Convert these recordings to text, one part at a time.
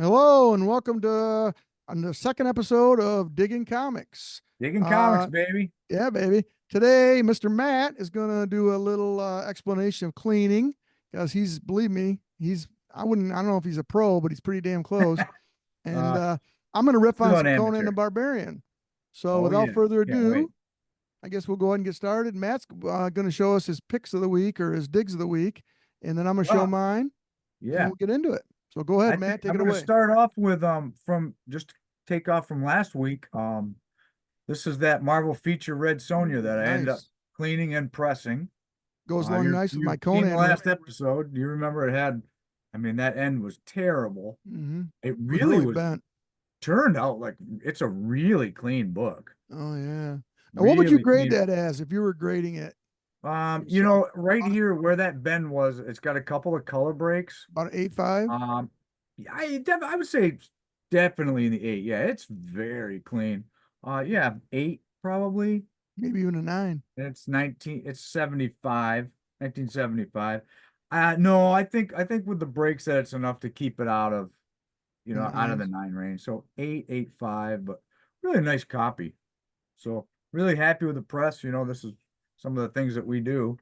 Hello and welcome to on the second episode of Digging Comics. Diggin Comics, Uh, baby. yeah, baby. Today, Mr. Matt is gonna do a little explanation of cleaning because believe me, I don't know if he's a pro, but he's pretty damn close. And Uh, I'm gonna riff on Still an some Conan the amateur. Barbarian. So Oh without yeah, further can't wait. ado, I guess we'll go ahead and get started. Matt's gonna show us his picks of the week or his digs of the week, and then I'm gonna show Well, mine, and yeah. we'll get into it. So go ahead, I think Matt, take I'm it gonna away. start off with from just to take off from last week. This is that Marvel feature Red Sonja that I ended up Nice. cleaning and pressing. Goes along nice with my You've seen the Conan one. last episode. Do you remember it had? I mean, that end was terrible. Mm-hmm. It It was really really was bent. turned out like it's a really clean book. Oh yeah. Now, what would you Really grade clean. that as if you were grading it yourself? Right here where that bend was, it's got a couple of color breaks. About an 8.5, Yeah, I would say definitely in the eight. Yeah, it's very clean. Yeah, eight probably. maybe even a 9. It's 75, 1975. No, I think with the breaks that it's enough to keep it In the out of the nines. nine range. So eight, 8.5, but really nice copy. So really happy with the press. This is some of the things that we do.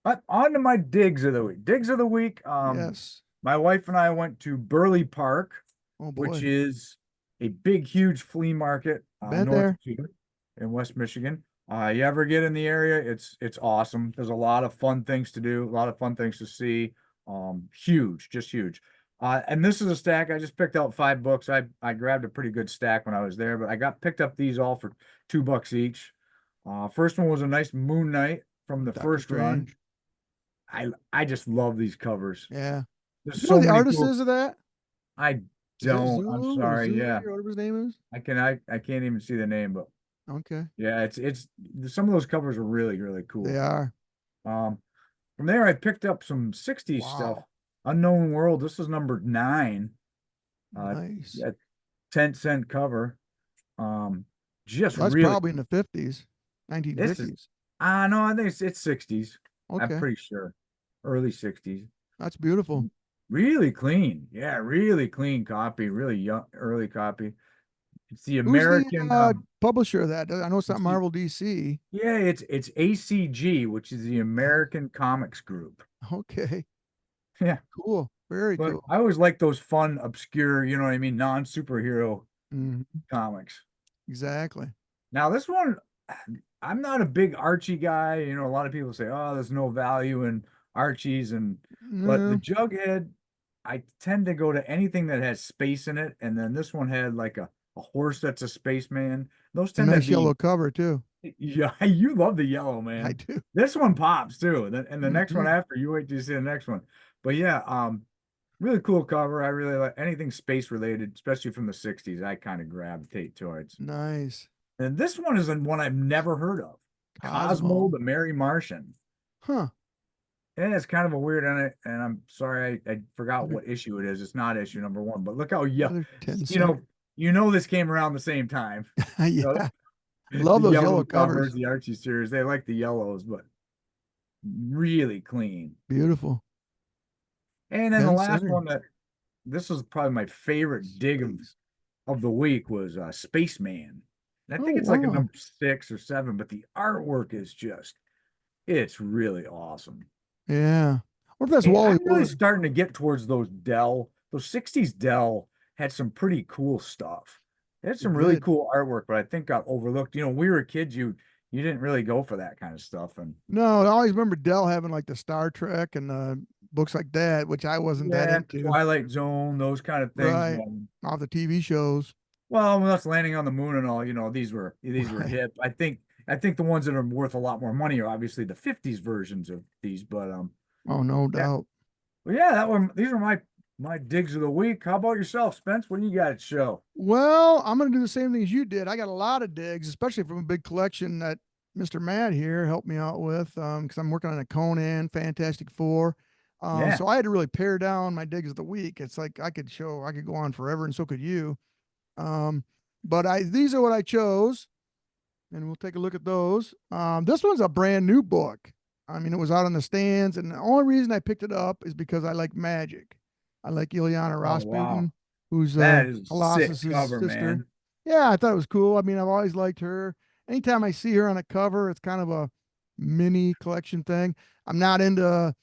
But on to my digs of the week. Digs of the week. Yes. My wife and I went to Burley Park, Oh which boy. is a big, huge flea market Been north of there. here in West Michigan. You ever get in the area, it's awesome. There's a lot of fun things to do, a lot of fun things to see. Huge, just huge. And this is a stack. I just picked out 5 books. I grabbed a pretty good stack when I was there, but I got picked up these all for $2 each. First one was a nice Moon Knight from the Doctor first run. Strange. I just love these covers. Yeah. There's You know so who the many artist cool. is of that? I Is it don't. I'm Zulu or sorry. Zuli Yeah, or whatever his name is? I can't even see the name, but Okay. yeah, it's some of those covers are really really They cool. are. Um, from there I picked up some '60s stuff. Wow. Unknown World. This is number 9. Nice. Yeah, 10-cent cover. Um, just So that's really. probably in the 50s, This is. 1950s. No, I think it's '60s. I'm Okay. pretty sure, early '60s. That's beautiful. Really clean. Yeah, really clean copy. Really young, early copy. It's the Who's the American. publisher of that? I know it's not It's the Marvel DC. Yeah, it's ACG, which is the Okay. American Comics Group. Okay. Yeah, Cool. Very but cool. I always like those fun, obscure, you know what I mean, non-superhero Mhm. comics. Exactly. Now, this one, I'm not a big Archie guy. A lot of people say, "Oh, there's no value in Archies," but the No, Jughead, I tend to go to anything that has space in it, and then this one had like a horse that's a spaceman. Those a tend to nice yellow be. cover too. Yeah, you love the yellow, I man. do. This one pops too. And the next one Hmm. after, you wait till you see the next one. But yeah, really cool cover. I really like anything space related, especially from the '60s. I kind of gravitate towards. Nice. And this one is one I've never heard of. Cosmo Cosmo. the Merry Martian. Huh. And it's kind of a weird on it, and I'm sorry I forgot what issue it is. It's not issue number 1, but look how Another 10 you cent. know, this came around the same time. Yeah. The Love those yellow yellow covers, covers. the Archie series, they like the yellows, but really clean. Beautiful. And then the 10 last center. one that this was probably my favorite dig Space. of the week was Spaceman. And I Oh, think it's like a wow. number 6 or 7, but the artwork is it's really awesome. Yeah. What if that's And Wally I'm really Wood? starting to get towards those '60s Dell had some pretty cool stuff. It had It some really did. cool artwork, but I think got overlooked. We were kids, you didn't really go for that kind of stuff. And No, I always remember Dell having like the Star Trek and books like that, which I wasn't that yeah, into. Twilight Zone, those kind of things. Right. Off the TV shows. Well, when us landing on the moon and all, these were Right. hip. I think the ones that are worth a lot more money are obviously the '50s versions of these. Oh, no Yeah. doubt. Well, yeah, these are my digs of the week. How about yourself, Spence? What do you got to show? Well, I'm going to do the same thing as you did. I got a lot of digs, especially from a big collection that Mr. Matt here helped me out with because I'm working on a Conan, Fantastic Four. Yeah. So I had to really pare down my digs of the week. It's like I could go on forever, and so could you. Um, but these are what I chose, and we'll take a look at those. This one's a brand new book. I mean, it was out on the stands, and the only reason I picked it up is because I like magic. I like Ilyana Oh wow, Rasputin, who's that is a sick Colossus's cover, sister. man. Yeah, I thought it was cool. I mean, I've always liked her. Anytime I see her on a cover, it's kind of a mini collection thing. I'm not into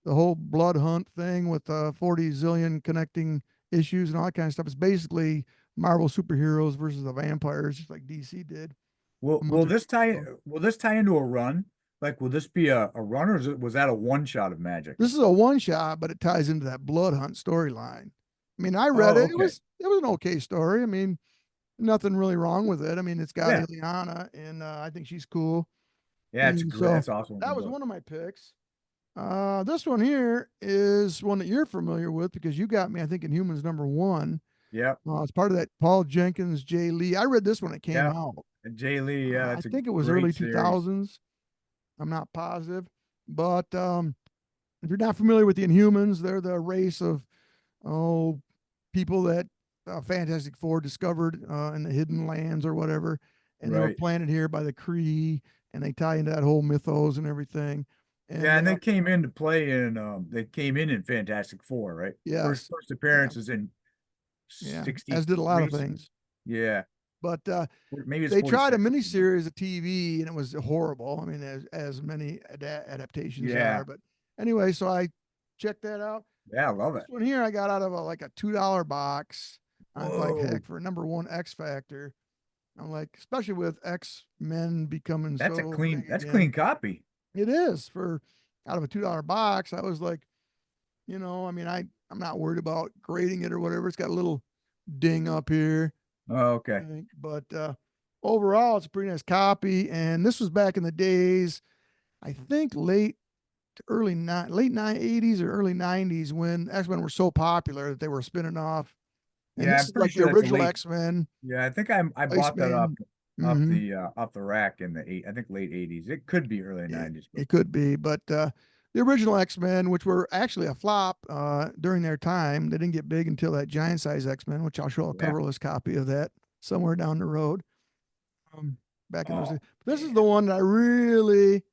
the whole blood hunt thing with 40 zillion connecting issues and all that kind of stuff. It's basically Marvel superheroes versus the vampires, just like DC did a month Will or two this tie ago. will this tie into a run? Like, will this be a run, or was that a one shot of Magic? This is a one shot, but it ties into that blood hunt storyline. I mean, I read Oh, it. okay. It was an okay story. I mean, nothing really wrong with it. I mean, it's got Yeah. Ileana, and I think she's cool. Yeah, it's And great. so That's an awesome that looking was book. one of my picks. This one here is one that you're familiar with because you got me, I think, in Humans #1. Yep. It's part of that Paul Jenkins, Jay Lee. I read this when it came Yep. out. And Jay Lee, yeah, I that's a think it was great early series. 2000s. I'm not positive. But if you're not familiar with the Inhumans, they're the race of people that Fantastic Four discovered in the hidden lands or whatever, and they were Right. planted here by the Kree, and they tie into that whole mythos and everything. Yeah, And and they came into play in they came in Fantastic Four, right? yes, First yeah, appearance is in yeah, as did a lot 63. of things. Yeah. But Or maybe it's they tried a 46. I can't remember. miniseries of TV, and it was horrible. I mean, as many adaptations Yeah. are. But anyway, so I checked that out. Yeah, I love This it. one here I got out of like a $2 box. I was like, Whoa. heck, for a #1 X Factor. I'm like, especially with X Men becoming so big That's again. clean copy. It is for out of a $2 box. I was like, I mean, I'm not worried about grading it or whatever. It's got a little ding up here, Oh, I okay. think, but overall, it's a pretty nice copy. And this was back in the days, I think late 80s or early 90s when X Men were so popular that they were spinning off. And Yeah, this I'm is pretty like the sure that's a original late. X Men, Yeah, I think I bought that Iceman. Mm-hmm. off the rack in I think late 80s. It could be early It, 90s, but it could be, but the original X Men, which were actually a flop during their time, they didn't get big until that giant size X Men, which I'll show a yeah. coverless copy of that somewhere down the road. Um, Back in those days, Oh but this is the man. one that I really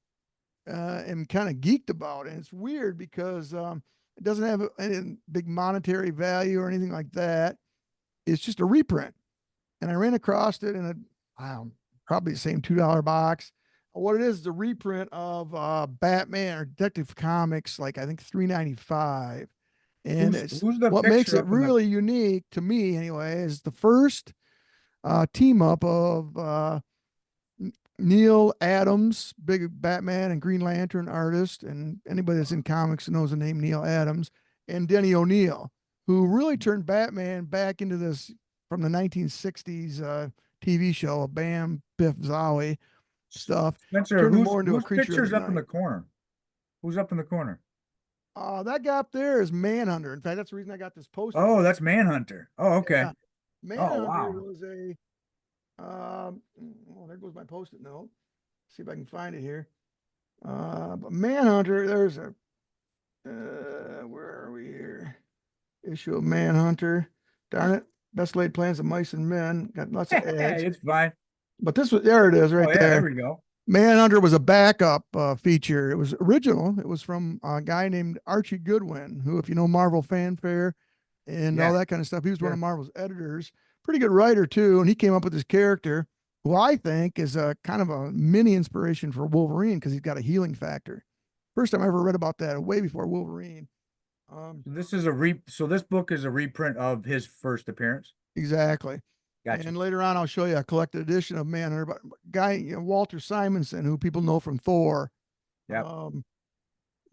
am kind of geeked about, and it's weird because it doesn't have any big monetary value or anything like that. It's just a reprint, and I ran across it in probably the same $2 box. What it is a reprint of Batman or Detective Comics, like I think 395. And it's Who's the what makes picture it up in the really unique to me anyway is the first team up of Neil Adams, big Batman and Green Lantern artist, and anybody that's in comics knows the name Neil Adams, and Denny O'Neil, who really turned Batman back into this from the 1960s TV show, Bam Biff Zowie stuff, Spencer? turned him more into a Whose creature of the picture's up in the night. corner? Who's up in the corner? That guy up there is Manhunter. In fact, that's the reason I got this poster Oh, for that's Manhunter. Oh, you. okay. Yeah, Oh, Manhunter wow. was a. Oh, there goes my post-it note. See if I can find it here. But Manhunter, there's a where are we here? Issue of Manhunter. Darn it. Best laid plans of mice and men. Got lots of ads. It's fine. But there it is Oh right yeah, there there. we go. Manhunter was a backup feature. It was original. It was from a guy named Archie Goodwin, who, if you know Marvel Fanfare and all Yeah, that kind of stuff, he was one of sure. Marvel's editors. Pretty good writer, too. And he came up with this character who I think is a kind of a mini inspiration for Wolverine because he's got a healing factor. First time I ever read about that, way before Wolverine. Um, So this book is a reprint of his first appearance. exactly. Gotcha. And later on, I'll show you a collected edition of Manhunter. But guy, Walter Simonson, who people know from Thor, Yep. um,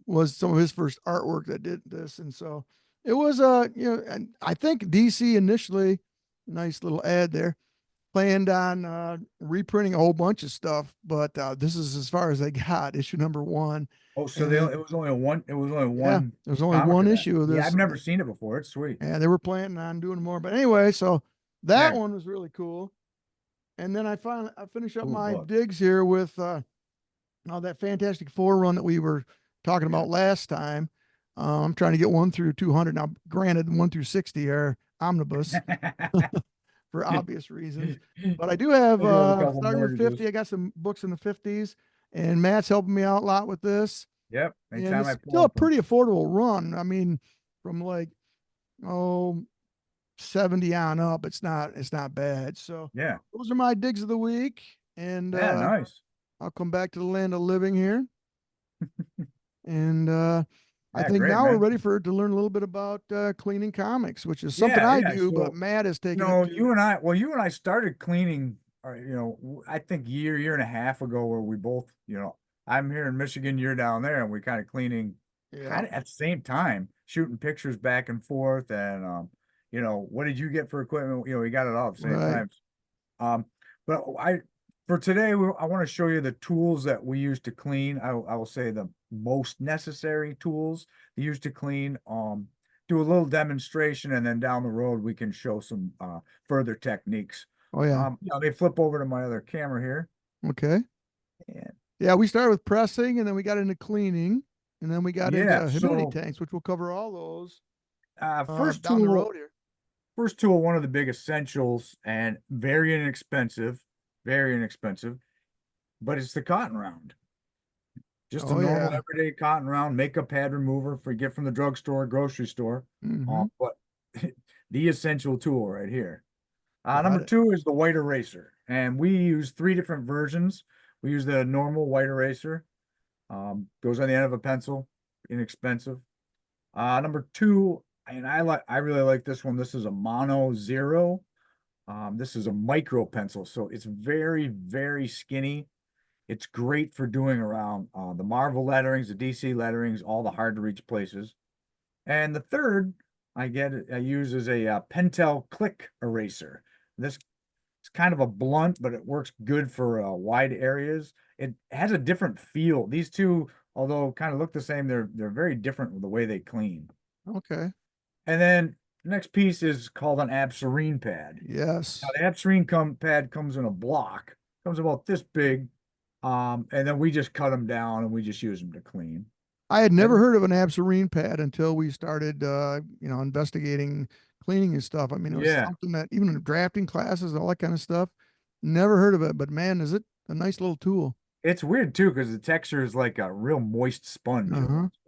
was some of his first artwork that did this. And so it was, and I think DC initially, nice little ad there, planned on reprinting a whole bunch of stuff, but this is as far as they got, issue #1. Oh, so And it was only one. It was only yeah, one there's only comic one of that. issue of Yeah, this. I've never seen it before. It's sweet. And they were planning on doing more. But anyway, so that Yeah, one was really cool. And then I finish up cool my book. digs here with that Fantastic Four run that we were talking Yeah. about last time. I'm trying to get 1 through 200 now. Granted, 1 through 60 are omnibus for obvious reasons, but I do have Still got a couple starting with mortgages. 50. I got some books in the 50s, and Matt's helping me out a lot with this. Yep. And Anytime I it's pull still a up them. pretty affordable run. I mean, from like oh, 70 on up. It's not bad. So Yeah. those are my digs of the week. And Yeah, nice. I'll come back to the land of living here. And I Yeah, think great, now we're man. ready to learn a little bit about cleaning comics, which is something Yeah, I yeah. do, but So, Matt has taken it to. you and I started cleaning, I think year and a half ago, where we both, I'm here in Michigan, you're down there, and we kind of cleaning Yeah, kind of at the same time, shooting pictures back and forth. And, what did you get for equipment? We got it all at the same right. time. Um, but for today, I want to show you the tools that we use to clean. I will say the most necessary tools used to clean. Do a little demonstration, and then down the road we can show some further techniques. Oh yeah. Let me flip over to my other camera here. Okay. And Yeah, we started with pressing, and then we got into cleaning, and then we got yeah, into humidity so tanks, which we'll cover all those first down the tool, road here. first tool, one of the big essentials and very inexpensive, but it's the cotton round. Just a Oh normal yeah. everyday cotton round makeup pad remover for you get from the drugstore, grocery store. Mm-hmm. But the essential tool right here. Got Number it. two is the white eraser, and we use three different versions. We use the normal white eraser, goes on the end of a pencil, inexpensive. Number two, and I really like this one. This is a Mono Zero. This is a micro pencil, so it's very skinny. It's great for doing around the Marvel letterings, the DC letterings, all the hard to reach places. And the third I use is a Pentel Click Eraser. This is kind of a blunt, but it works good for wide areas. It has a different feel. These two, although kind of look the same, they're very different with the way they clean. Okay. And then next piece is called an Absorine pad. Now Yes. the Absorine pad comes in a block, comes about this big, and then we just cut them down and we just use them to clean. I had never And heard of an Absorine pad until we started, investigating cleaning and stuff. I mean, it was yeah, something that even in drafting classes, all that kind of stuff, never heard of it. But man, is it a nice little tool? it's weird too because the texture is like a real moist sponge Uh-huh. almost.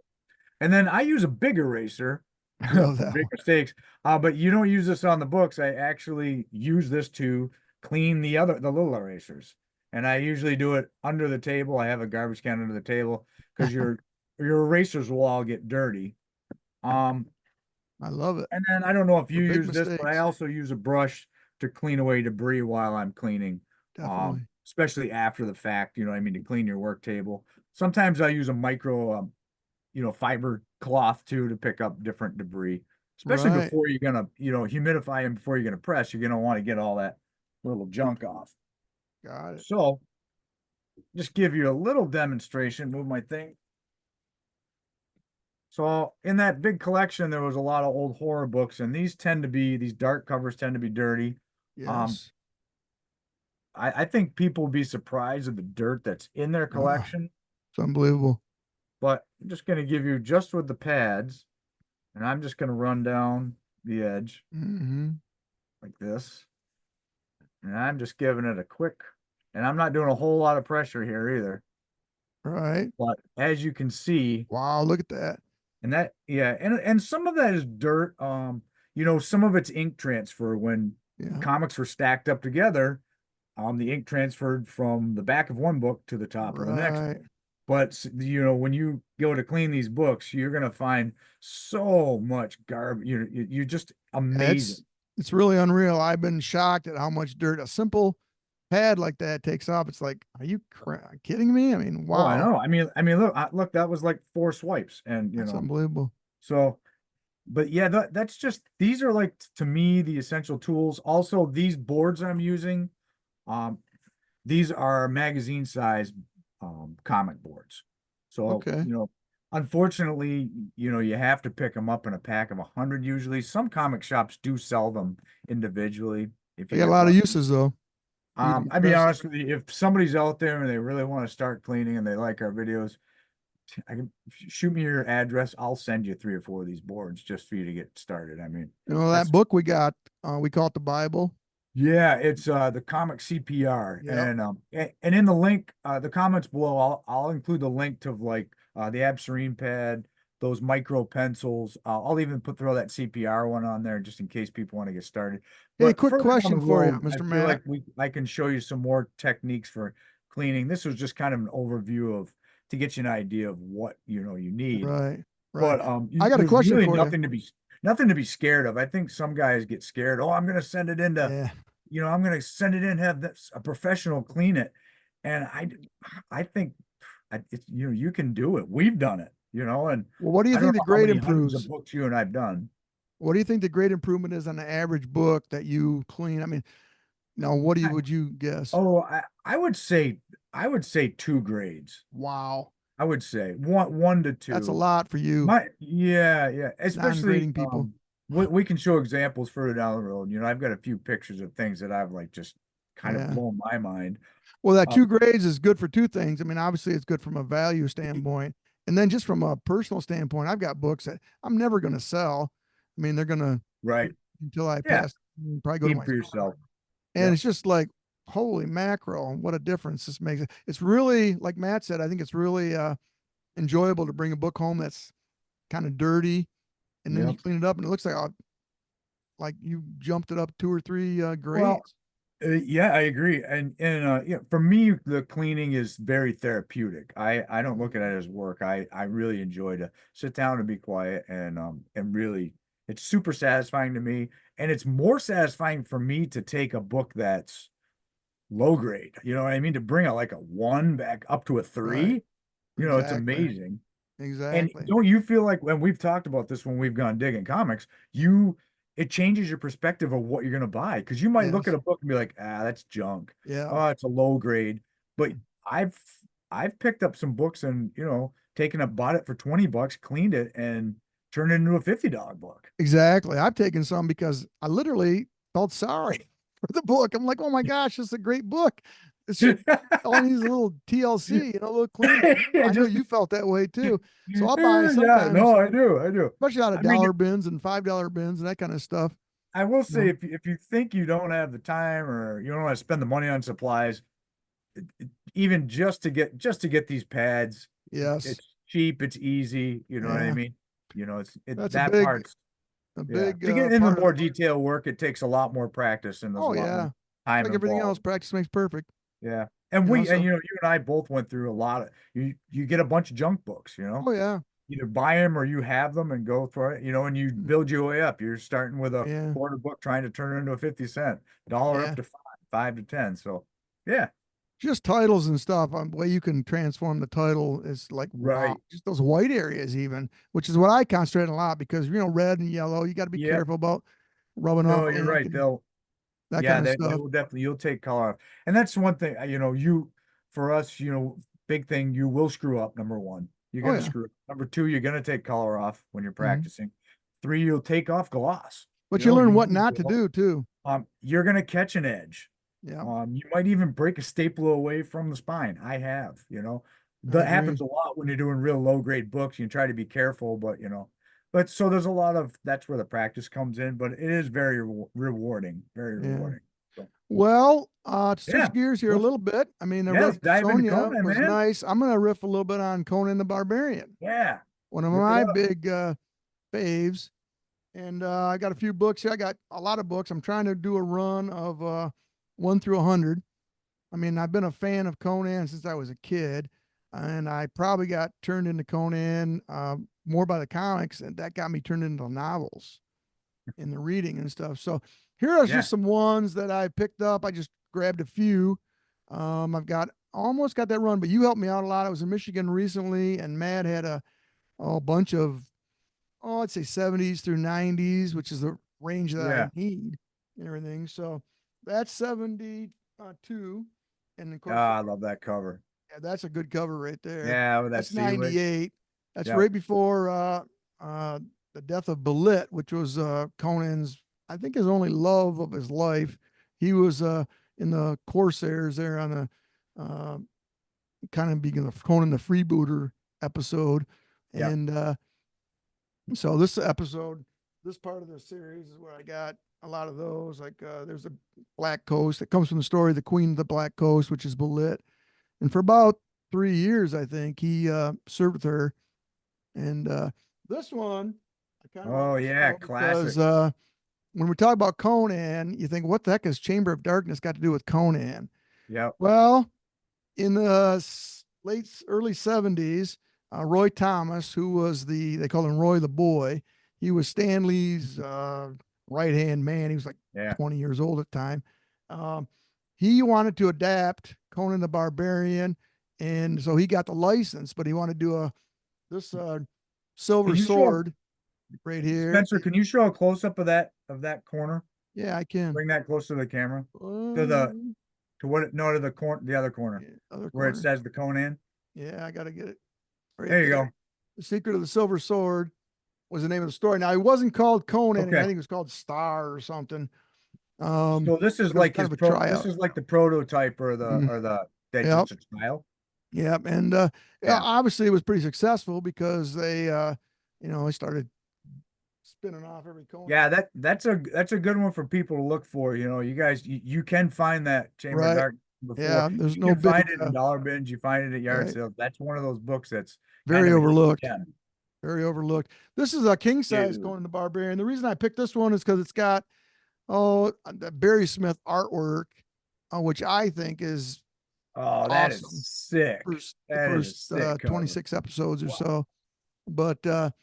And then I use a big eraser I love for that big one. mistakes. But you don't use this on the books. I actually use this to clean the little erasers. And I usually do it under the table. I have a garbage can under the table because your erasers will all get dirty. Um, I love it and then I don't know if for you big use this, but I mistakes. also use a brush to clean away debris while I'm cleaning. Definitely. Especially after the fact, what I mean, to clean your work table. Sometimes I use a micro fiber cloth too to pick up different debris, especially Right. before you're gonna, humidify them before you're gonna press. You're gonna want to get all that little junk off. Got it. So just give you a little demonstration, move my thing. So in that big collection, there was a lot of old horror books, and these dark covers tend to be dirty. Um, Yes. I think people would be surprised at the dirt that's in their Ah, collection, it's unbelievable. but I'm just gonna give you just with the pads, and I'm just gonna run down the edge Mm-hmm. like this. And I'm just giving it a quick, and I'm not doing a whole lot of pressure here either. Right. But as you can see, Wow, look at that. and that, yeah, and some of that is dirt. Some of it's ink transfer. When Yeah. comics were stacked up together, the ink transferred from the back of one book to the top of the next Right. book. But when you go to clean these books, you're gonna find so much garbage. You're just It's amazing. it's really unreal. I've been shocked at how much dirt a simple pad like that takes off. It's like, are you kidding me? I mean, Oh, I wow, know. I mean, look, that was like four swipes, and that's unbelievable. so. But yeah, that's just these are like to me the essential tools. Also, these boards I'm using, um, these are magazine size comic boards. So, Okay. unfortunately, you have to pick them up in a pack of 100 usually. Some comic shops do sell them individually if They you got a get lot of lucky. uses though. Even I'd be best. honest with you, if somebody's out there and they really want to start cleaning and they like our videos, I can shoot me your address. I'll send you three or four of these boards just for you to get started. I mean, That that's book we got, we call it the Bible. yeah, it's the comic CPR, Yep. and in the link, the comments below, I'll include the link to like the Absorine pad, those micro pencils. I'll even throw that CPR one on there just in case people want to get started. Hey, But quick further down the question for you, road, I Mr. feel Matt. like I can show you some more techniques for cleaning. This was just kind of an overview of to get you an idea of what you need. Right, right. But I got a there's question really for you. nothing to be scared of. I think some guys get scared. Oh, I'm going to send it into, Yeah. I'm going to send it in, have a professional clean it. And I think it's, you can do it. We've done it, and Well, what do you I don't think the know how grade many hundreds of improves? books you and I've done. What do you think the grade improvement is on the average book that you clean? I mean, now what do you I, would you guess? oh, I would say 2 grades. Wow, I would say one to that's a two. lot for you Yeah. Especially non-grading people. we can show examples further down the road. I've got a few pictures of things that I've like just kind of Yeah. blown my mind. Well, that Uh, 2 grades is good for two things. I mean, obviously, it's good from a value standpoint, and then just from a personal standpoint, I've got books that I'm never going to sell. I mean, they're going to right. until I Yeah. pass, probably go to Keep my for yourself. and Yep. it's just like, holy mackerel, what a difference this makes. It's really, like Matt said, I think it's really enjoyable to bring a book home that's kind of dirty, and then you Yep. clean it up, and it looks like you jumped it up 2 or 3 Well, grades. yeah, I agree. And yeah, for me, the cleaning is very therapeutic. I don't look at it as work. I really enjoy to sit down and be quiet and really it's super satisfying to me. And it's more satisfying for me to take a book that's low grade. You know what I mean? To bring like a one back up to a Right. three, it's Exactly. amazing. And Exactly. don't you feel like when we've talked about this when we've gone digging comics, it changes your perspective of what you're going to buy because you might look at Yes. a book and be like, ah, that's junk. Yeah. Oh, it's a low grade. But I've I've picked up some books and bought it for $20, cleaned it, and turned it into a $50 book. Exactly. I've taken some because I literally felt sorry for the book. I'm like, oh my gosh, this is a great book. It should all needs a little TLC, a little cleaning. I know Just you felt that way too. So I'll buy yeah, no, sometimes, I do. I do. especially out of I mean, dollar bins and $5 bins and that kind of stuff. I will You say know, if you think you don't have the time or you don't want to spend the money on supplies, even just to get these pads, yes. it's cheap, it's easy, you know what I Yeah. mean? That's a That big, part's a yeah. big To get in the part of more the, detail work, it takes a lot more practice and there's a oh lot yeah. more It's time like everything else, involved. practice makes perfect. Yeah. And So, you and I both went through a lot of you get a bunch of junk books. oh yeah. Either buy them or you have them and go for it, and you build your way up. You're starting with a Yeah. quarter book trying to turn it into a 50 cent, dollar up Yeah. to five to 10. So yeah, Just titles and stuff. The way you can transform the title is like wow. right. Just those white areas, even, which is what I concentrate on a lot because red and yellow, you got to be Yep. careful about rubbing No, off you're ink right. and that Yeah, kind of they stuff. will definitely, you'll take color off. And that's one thing, for us, big thing, you will screw up. Number one, you're Oh going to yeah. screw up. Number two, you're going to take color off when you're Hmm. practicing. Three, you'll take off gloss. But you learn You what might not to do too. you're going to catch an edge. Yeah, You might even break a staple away from the spine. I have. I That agree. happens a lot when you're doing real low grade books. You try to be careful, but so there's a lot of that's where the practice comes in, but it is very rewarding, very Yeah. rewarding. So Well, to switch yeah, gears here a let's little bit. I mean, the yeah, riff let's dive into Sonia Conan, was man. nice. I'm gonna riff a little bit on Conan the Barbarian, Yeah, one of rip it my up. big faves. And I got a few books here. I got a lot of books. I'm trying to do a run of 1 through 100. I mean, I've been a fan of Conan since I was a kid, and I probably got turned into Conan more by the comics, and that got me turned into novels in the reading and stuff. So here are Yeah, just some ones that I picked up. I just grabbed a few. I've got almost got that run, but you helped me out a lot. I was in Michigan recently, and Matt had a bunch of I'd say 70s through 90s, which is the range that I yeah. need and everything. So that's 72. And of course, Ah, I love that cover. yeah, that's a good cover right there. Yeah, with that That's sea witch. 98. That's Yep. right before the death of Belit, which was Conan's, I think, his only love of his life. He was in the Corsairs there on the kind of being the Conan the Freebooter episode. Yep. And so this episode, this part of the series is where I got a lot of those. Like there's a Black Coast that comes from the story, the Queen of the Black Coast, which is Belit. And for about 3 years, I think he served with her, and This one I kind of want Oh to yeah, show classic. because when we talk about Conan, you think, what the heck has Chamber of Darkness got to do with Conan? Yep. Well, in the early 70s, Roy Thomas, who was they called him Roy the Boy, he was Stanley's right hand man. He was like Yeah. 20 years old at the time. Um, he wanted to adapt Conan the Barbarian, and so he got the license, but he wanted to do this Can silver you show sword right here. Spencer? Can you show a close up of that corner? Yeah, I can. Bring that close to the camera. To the Uh, to what? No, to the other corner yeah, other where it corner. says the Conan. Yeah, I got to get it right There you there. go. The Secret of the Silver Sword was the name of the story. Now, he wasn't called Conan, and I Okay. think it was called Star or something. So this is But it was like kind his of a pro. This tryout. is like the prototype or Mm, that yep, just a style. yep. And yeah, Yeah. obviously, it was pretty successful because they started spinning off every Conan. Yeah, that's a good one for people to look for. You guys, you can find that Chamber of Right. Dark before. Yeah, there's You no can big, find it in dollar bins. You find it at yard right, sales. That's one of those books that's kind very of a hidden overlooked. gem. Very overlooked. This is a king size Dude. Conan the Barbarian. The reason I picked this one is because it's got the Barry Smith artwork, which I think is Oh, that is awesome. sick. The That is a first sick cover. 26 episodes or Wow. so, but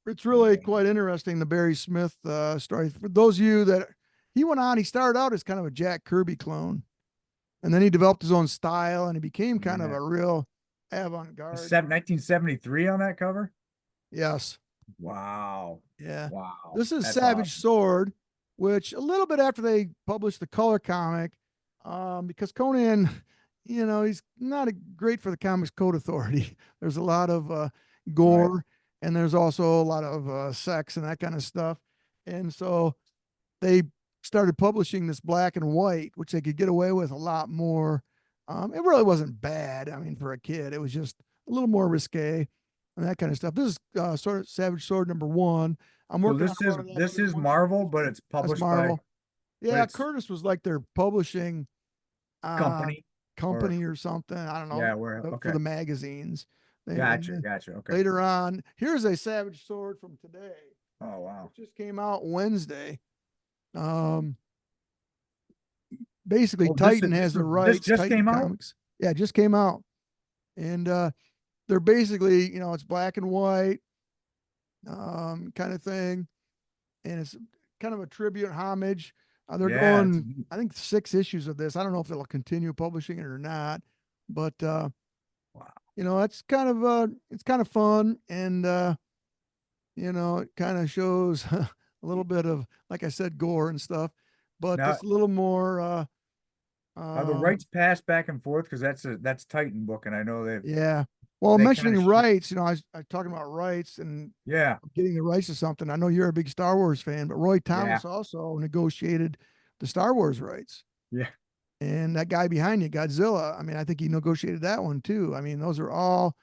it's really Man. quite interesting. The Barry Smith story. For those of you that he went on, he started out as kind of a Jack Kirby clone, and then he developed his own style, and he became kind of Yeah. a real avant-garde. 1973 on that cover. Yes, Wow. yeah. Wow. This is That's Savage awesome. Sword, which a little bit after they published the color comic, because Conan, he's not great for the Comics Code Authority. There's a lot of Right. gore, and there's also a lot of sex and that kind of stuff. And so they started publishing this black and white, which they could get away with a lot more. It really wasn't bad. I mean, for a kid, it was just a little more risque and that kind of stuff. This is sort of Savage Sword #1. I'm So working on this is running that this other is one. Marvel, but it's That's published by, Marvel. but Yeah, it's Curtis was like their publishing uh, company or company or something. I don't know yeah, where for okay. the magazines. And Gotcha, then gotcha. Okay. later on, here's a Savage Sword from today. Oh wow. It just came out Wednesday. Um, Basically, Oh, this Titan has the this rights. just Titan came out? Comics. Yeah, it just came out, and they're basically, it's black and white, kind of thing, and it's kind of a tribute homage. They're Yeah, it's going, I think, 6 issues of this. I don't know if they'll continue publishing it or not, but wow. it's kind of fun, and it kind of shows a little bit of, like I said, gore and stuff, but Now it's a little more. are the Um, rights passed back and forth? Because that's Titan book, and I know Yeah. Well, they kind of mentioning rights, I was talking about rights and yeah, getting the rights to something. I know you're a big Star Wars fan, but Roy yeah, Thomas also negotiated the Star Wars rights. yeah, And that guy behind you, Godzilla, I mean, I think he negotiated that one too. I mean, those are all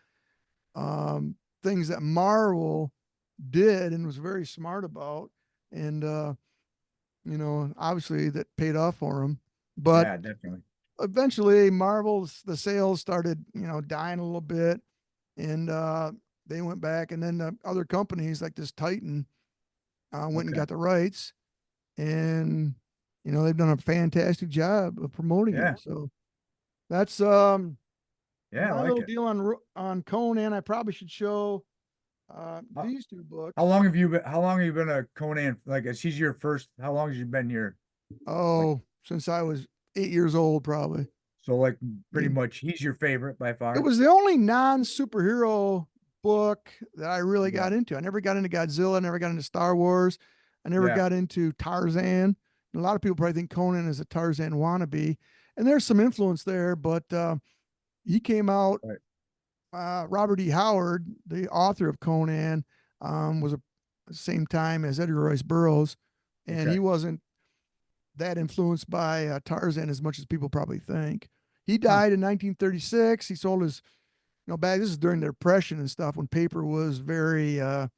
things that Marvel did and was very smart about. And, obviously that paid off for him. But yeah, definitely. eventually the sales started dying a little bit, and they went back, and then the other companies like this Titan went and Okay. got the rights, and they've done a fantastic job of promoting Yeah, it. So that's yeah, I my like little it. deal on Conan. I probably should show How, these two how books. long have you been how long have you been a Conan, like is he's your first, how long has you been here? Like Oh, since I was 8 years old, probably. so like pretty And much he's your favorite by it far? was the only non-superhero book that I really Yeah. got into. I never got into Godzilla, I never got into Star Wars, I never Yeah. got into Tarzan. A lot of people probably think Conan is a Tarzan wannabe, and there's some influence there, but he came out. Right. Robert E. Howard, the author of Conan, was the same time as Edgar Rice Burroughs, and Okay. he wasn't that influenced by Tarzan as much as people probably think. He Huh. died in 1936. He sold his back. This is during the Depression and stuff when paper was very Oh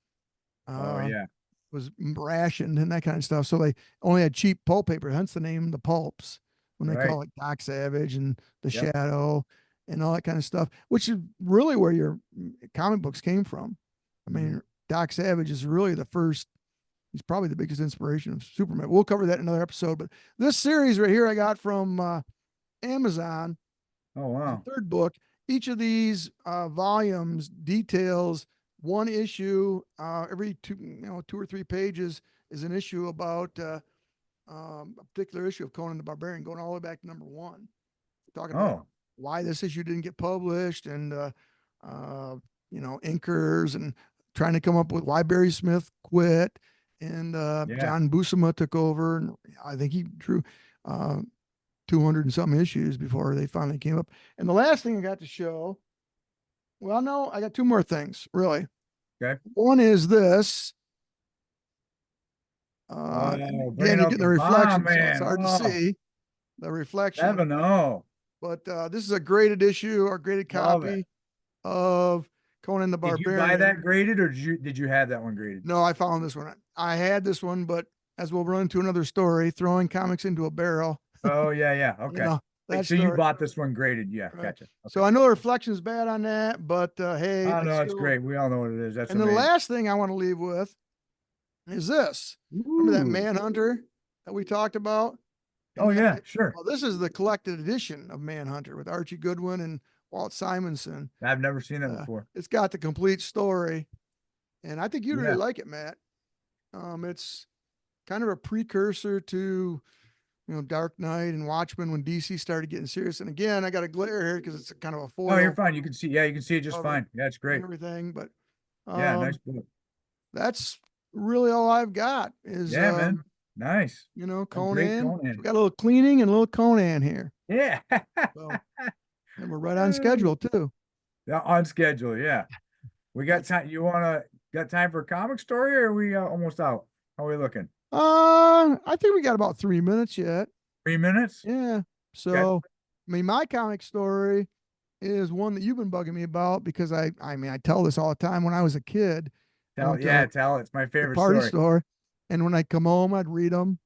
uh, yeah. was rationed and that kind of stuff. So they only had cheap pulp paper, hence the name the pulps. When they Right. call it Doc Savage and the Yep. Shadow and all that kind of stuff, which is really where your comic books came from. I Mhm. mean, Doc Savage is really the first. He's probably the biggest inspiration of Superman. We'll cover that in another episode. But this series right here, I got from Amazon. Oh The wow. third book. Each of these volumes details one issue. Every 2 or 3 pages is an issue about a particular issue of Conan the Barbarian, going all the way back to #1, talking about Oh why this issue didn't get published, and inkers, and trying to come up with why Barry Smith quit, and yeah. John Buscema took over, and I think he drew 200 and some issues before they finally came up. And the last thing I got to show, well, no, I got two more things, really. Okay. One is this. And Oh, again, bringing you're out getting the the bomb, reflection, so it's man. hard to Oh, see the reflection. 7-0. But this is a graded issue or graded Love it. copy of Conan the Did you buy Barbarian. that graded, or did you have that one graded? No, I found this one. I had this one, but as we'll run into another story, throwing comics into a barrel, Oh yeah, yeah. you Okay. know, Like, that so you story. bought this one graded. Yeah, Right. gotcha. So Okay. I know the reflection is bad on that, but hey, Oh it's no, it's still. great. We all know what it is. That's And the amazing. last thing I want to leave with is this. Remember that Ooh. Manhunter that we talked about? Oh And yeah, sure. well, this is the collected edition of Manhunter with Archie Goodwin and Walt Simonson. I've never seen that before. It's got the complete story, and I think you'd really Yeah. like it, Matt. It's kind of a precursor to Dark Knight and Watchmen when DC started getting serious. And again, I got a glare here because it's kind of a No, you're foil fine. You can see. Yeah, you can see it just cover fine. Yeah, it's and great. everything. But Yeah, nice um, book. that's really all I've got is Yeah, man. Nice. A great Conan. So we Conan. got a little cleaning and a little Conan here. Yeah. So and we're right on schedule too. Yeah, on schedule. Yeah. We got That's time. Got time for a comic story, or are we almost out? How are we looking? I think we got about 3 minutes yet. 3 minutes? Yeah. Okay. So I mean my comic story is one that you've been bugging me about because I tell this all the time. When I was a kid, I went to Tell. It's my the favorite party story. store, and when I come home, I'd read them.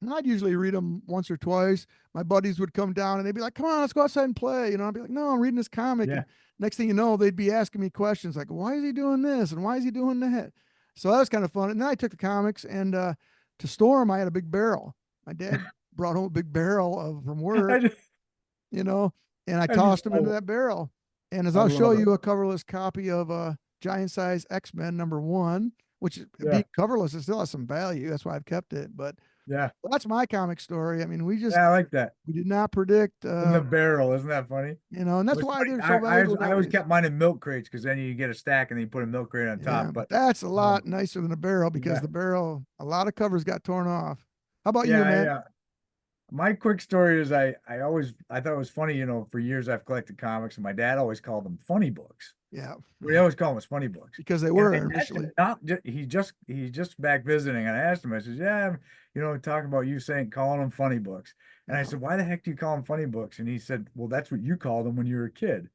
And I'd usually read them once or twice. My buddies would come down and they'd be like, "Come on, let's go outside and play." I'd be like, "No, I'm reading this comic." Yeah. And next thing you know, they'd be asking me questions like, "Why is he doing this? And why is he doing that?" So that was kind of fun. And then I took the comics, and to store them, I had a big barrel. My dad brought home a big barrel from I work, just, you know, and I I just tossed them into love it. that barrel. And as I I'll show love it. you a coverless copy of Giant Size X-Men #1, which Yeah. being coverless, it still has some value. That's why I've kept it. But Yeah. that's my comic story. I mean, Yeah, I like that. we did not predict, In the barrel, isn't that funny? It and that's was why funny. they're so valuable I always nowadays. kept mine in milk crates because then you get a stack and then you put a milk crate on top. Yeah, but But that's a um, lot nicer than a barrel because yeah, the barrel, a lot of covers got torn off. How about you, yeah, man? yeah. My quick story is I thought it was funny, for years I've collected comics and my dad always called them funny books. Yeah, We always call them as funny books. because they And were I asked him initially. not he's just back visiting and I asked him, I said, yeah, talking about you saying calling them funny books. And I Yeah, said, why the heck do you call them funny books? And he said, well, that's what you called them when you were a kid.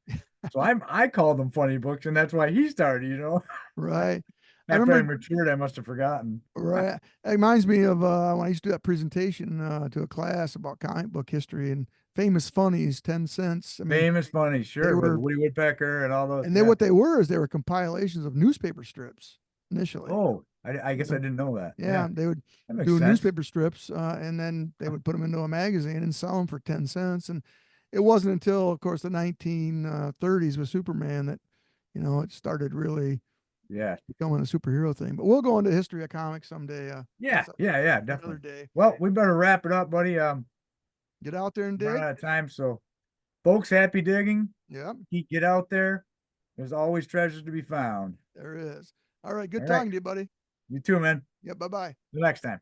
So I called them funny books and that's why he started. right. I After I remember. matured, I must have forgotten. Right. It reminds me of when I used to do that presentation to a class about comic book history and famous funnies, 10 cents. I mean, Famous funny, they sure, with were, Woody Woodpecker and all those. and then Yeah. what they were is they were compilations of newspaper strips initially. Oh, I guess I So, didn't know that. yeah, Yeah, they would that makes do sense. newspaper strips and then they would put them into a magazine and sell them for 10 cents. And it wasn't until, of course, the 1930s with Superman that, it started really Yeah. becoming a superhero thing. But we'll go into history of comics someday. Yeah, That's yeah, another definitely. day. Well, we better wrap it up, buddy. Get out there and Run dig. out of time. So, folks, happy digging. Yeah. Get out there. There's always treasures to be found. There is. All right. All Good right. talking to you, buddy. You too, man. Yeah. Bye bye. Till next time.